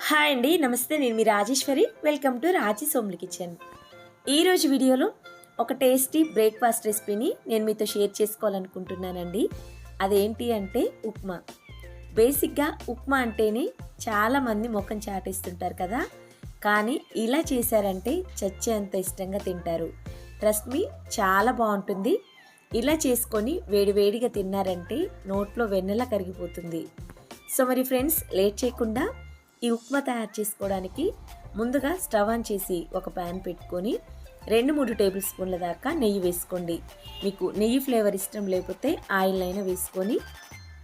Hi అండి, నమస్తే. నేను మీ రాజేశ్వరి. వెల్కమ్ టు రాజీ సోమ్లి కిచెన్. ఈరోజు వీడియోలో ఒక టేస్టీ బ్రేక్ఫాస్ట్ రెసిపీని నేను మీతో షేర్ చేసుకోవాలనుకుంటున్నానండి. అదేంటి అంటే ఉప్మా. బేసిక్గా ఉప్మా అంటేనే చాలామంది ముఖం చాటేస్తుంటారు కదా, కానీ ఇలా చేశారంటే చచ్చేంత ఇష్టంగా తింటారు. ట్రస్ట్ మీ, చాలా బాగుంటుంది. ఇలా చేసుకొని వేడివేడిగా తిన్నారంటే నోట్లో వెన్నెలా కరిగిపోతుంది. సో మరి ఫ్రెండ్స్, లేట్ చేయకుండా ఈ ఉప్మా తయారు చేసుకోవడానికి ముందుగా స్టవ్ ఆన్ చేసి ఒక ప్యాన్ పెట్టుకొని 2-3 టేబుల్ స్పూన్ల దాకా నెయ్యి వేసుకోండి. మీకు నెయ్యి ఫ్లేవర్ ఇష్టం లేకపోతే ఆయిల్ అయినా వేసుకొని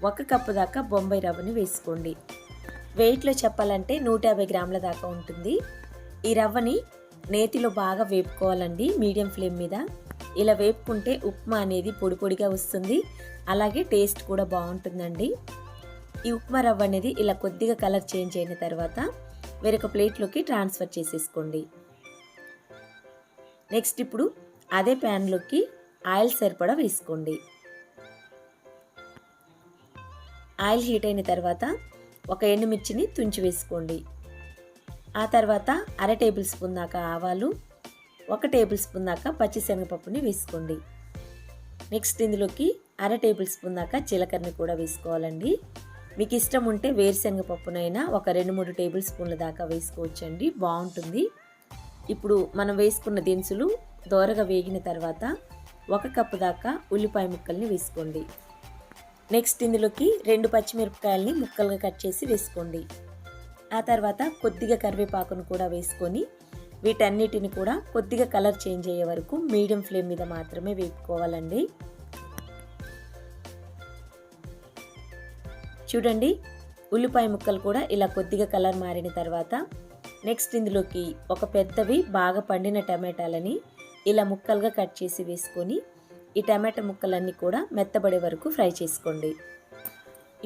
1 కప్పు దాకా బొంబాయి రవ్వని వేసుకోండి. వెయిట్లో చెప్పాలంటే 150 గ్రాముల దాకా ఉంటుంది. ఈ రవ్వని నేతిలో బాగా వేపుకోవాలండి, మీడియం ఫ్లేమ్ మీద. ఇలా వేపుకుంటే ఉప్మా అనేది పొడి పొడిగా వస్తుంది, అలాగే టేస్ట్ కూడా బాగుంటుందండి. ఈ ఉప్మా రవ్వ అనేది ఇలా కొద్దిగా కలర్ చేంజ్ అయిన తర్వాత వేరొక ప్లేట్లోకి ట్రాన్స్ఫర్ చేసేసుకోండి. నెక్స్ట్ ఇప్పుడు అదే ప్యాన్లోకి ఆయిల్ సరిపడా వేసుకోండి. ఆయిల్ హీట్ అయిన తర్వాత ఒక ఎండుమిర్చిని తుంచి వేసుకోండి. ఆ తర్వాత 1/2 టేబుల్ స్పూన్ దాకా ఆవాలు, 1 టేబుల్ స్పూన్ దాకా పచ్చిశనగపప్పుని వేసుకోండి. నెక్స్ట్ ఇందులోకి 1/2 టేబుల్ స్పూన్ దాకా జీలకర్రని కూడా వేసుకోవాలండి. మీకు ఇష్టం ఉంటే వేరుశనగ పప్పునైనా ఒక 2-3 టేబుల్ స్పూన్ల దాకా వేసుకోవచ్చండి, బాగుంటుంది. ఇప్పుడు మనం వేసుకున్న దినుసులు దోరగా వేగిన తర్వాత 1 కప్పు దాకా ఉల్లిపాయ ముక్కల్ని వేసుకోండి. నెక్స్ట్ ఇందులోకి 2 పచ్చిమిరపకాయలని ముక్కలుగా కట్ చేసి వేసుకోండి. ఆ తర్వాత కొద్దిగా కరివేపాకును కూడా వేసుకొని వీటన్నిటిని కూడా కొద్దిగా కలర్ చేంజ్ అయ్యే వరకు మీడియం ఫ్లేమ్ మీద మాత్రమే వేపుకోవాలండి. చూడండి, ఉల్లిపాయ ముక్కలు కూడా ఇలా కొద్దిగా కలర్ మారిన తర్వాత నెక్స్ట్ ఇందులోకి ఒక పెద్దవి బాగా పండిన టమాటాలని ఇలా ముక్కలుగా కట్ చేసి వేసుకొని ఈ టమాటా ముక్కలన్నీ కూడా మెత్తబడే వరకు ఫ్రై చేసుకోండి.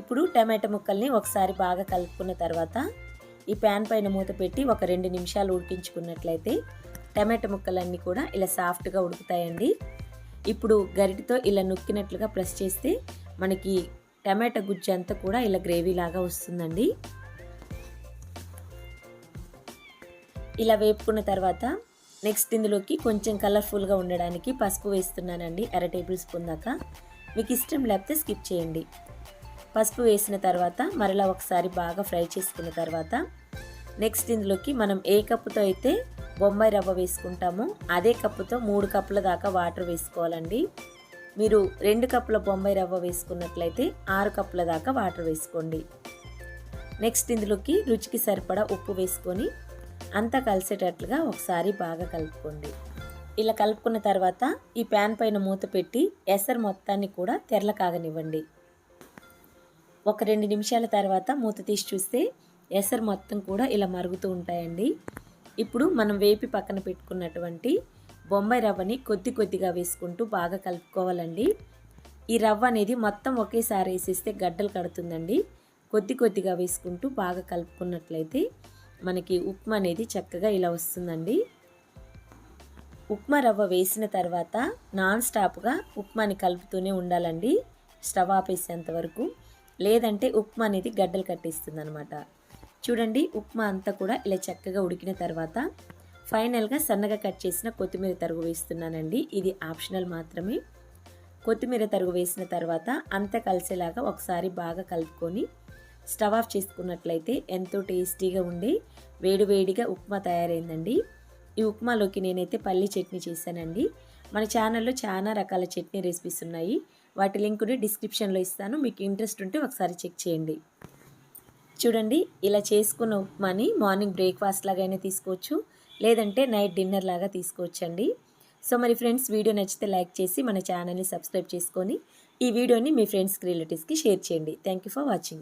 ఇప్పుడు టమాటా ముక్కల్ని ఒకసారి బాగా కలుపుకున్న తర్వాత ఈ ప్యాన్ పైన మూత పెట్టి ఒక 2 నిమిషాలు ఉడికించుకున్నట్లయితే టమాటా ముక్కలన్నీ కూడా ఇలా సాఫ్ట్గా ఉడుకుతాయండి. ఇప్పుడు గరిటతో ఇలా నొక్కినట్లుగా ప్రెస్ చేస్తే మనకి టమాటా గుజ్జు అంతా కూడా ఇలా గ్రేవీ లాగా వస్తుందండి. ఇలా వేపుకున్న తర్వాత నెక్స్ట్ ఇందులోకి కొంచెం కలర్ఫుల్గా ఉండడానికి పసుపు వేస్తున్నానండి, 1/2 టేబుల్ స్పూన్ దాకా. మీకు ఇష్టం లేకపోతే స్కిప్ చేయండి. పసుపు వేసిన తర్వాత మరలా ఒకసారి బాగా ఫ్రై చేసుకున్న తర్వాత నెక్స్ట్ ఇందులోకి మనం ఏ కప్పుతో అయితే బొంబాయి రవ్వ వేసుకుంటామో అదే కప్పుతో 3 కప్పుల దాకా వాటర్ వేసుకోవాలండి. మీరు 2 కప్పుల బొంబాయి రవ్వ వేసుకున్నట్లయితే 6 కప్పుల దాకా వాటర్ వేసుకోండి. నెక్స్ట్ ఇందులోకి రుచికి సరిపడా ఉప్పు వేసుకొని అంతా కలిసేటట్లుగా ఒకసారి బాగా కలుపుకోండి. ఇలా కలుపుకున్న తర్వాత ఈ ప్యాన్ పైన మూత పెట్టి ఎసరు మొత్తాన్ని కూడా తెరల కాగనివ్వండి. ఒక 2 నిమిషాల తర్వాత మూత తీసి చూస్తే ఎసరు మొత్తం కూడా ఇలా మరుగుతూ ఉంటాయండి. ఇప్పుడు మనం వేపి పక్కన పెట్టుకున్నటువంటి బొంబాయి రవ్వని కొద్దిగా వేసుకుంటూ బాగా కలుపుకోవాలండి. ఈ రవ్వ అనేది మొత్తం ఒకేసారి వేసేస్తే గడ్డలు కడుతుందండి. కొద్దిగా వేసుకుంటూ బాగా కలుపుకున్నట్లయితే మనకి ఉప్మా అనేది చక్కగా ఇలా వస్తుందండి. ఉప్మా రవ్వ వేసిన తర్వాత నాన్ స్టాప్గా ఉప్మాని కలుపుతూనే ఉండాలండి, స్టవ్ ఆపేసేంత వరకు. లేదంటే ఉప్మా అనేది గడ్డలు కట్టేస్తుంది అనమాట. చూడండి, ఉప్మా అంతా కూడా ఇలా చక్కగా ఉడికిన తర్వాత ఫైనల్గా సన్నగా కట్ చేసిన కొత్తిమీర తరుగు వేస్తున్నానండి. ఇది ఆప్షనల్ మాత్రమే. కొత్తిమీర తరుగు వేసిన తర్వాత అంతా కలిసేలాగా ఒకసారి బాగా కలుపుకొని స్టవ్ ఆఫ్ చేసుకున్నట్లయితే ఎంతో టేస్టీగా ఉండి వేడివేడిగా ఉప్మా తయారైందండి. ఈ ఉప్మాలోకి నేనైతే పల్లి చట్నీ చేశానండి. మన ఛానల్లో చాలా రకాల చట్నీ రెసిపీస్ ఉన్నాయి, వాటి లింకుని డిస్క్రిప్షన్లో ఇస్తాను. మీకు ఇంట్రెస్ట్ ఉంటే ఒకసారి చెక్ చేయండి. చూడండి, ఇలా చేసుకున్న ఉప్మాని మార్నింగ్ బ్రేక్ఫాస్ట్ లాగైనా తీసుకోవచ్చు, లేదంటే నైట్ డిన్నర్ లాగా తీసుకోవచ్చండి. సో మరి ఫ్రెండ్స్, వీడియో నచ్చితే లైక్ చేసి మన ఛానల్ని సబ్స్క్రైబ్ చేసుకొని ఈ వీడియోని మీ ఫ్రెండ్స్కి రిలేటివ్స్కి షేర్ చేయండి. Thank you for watching.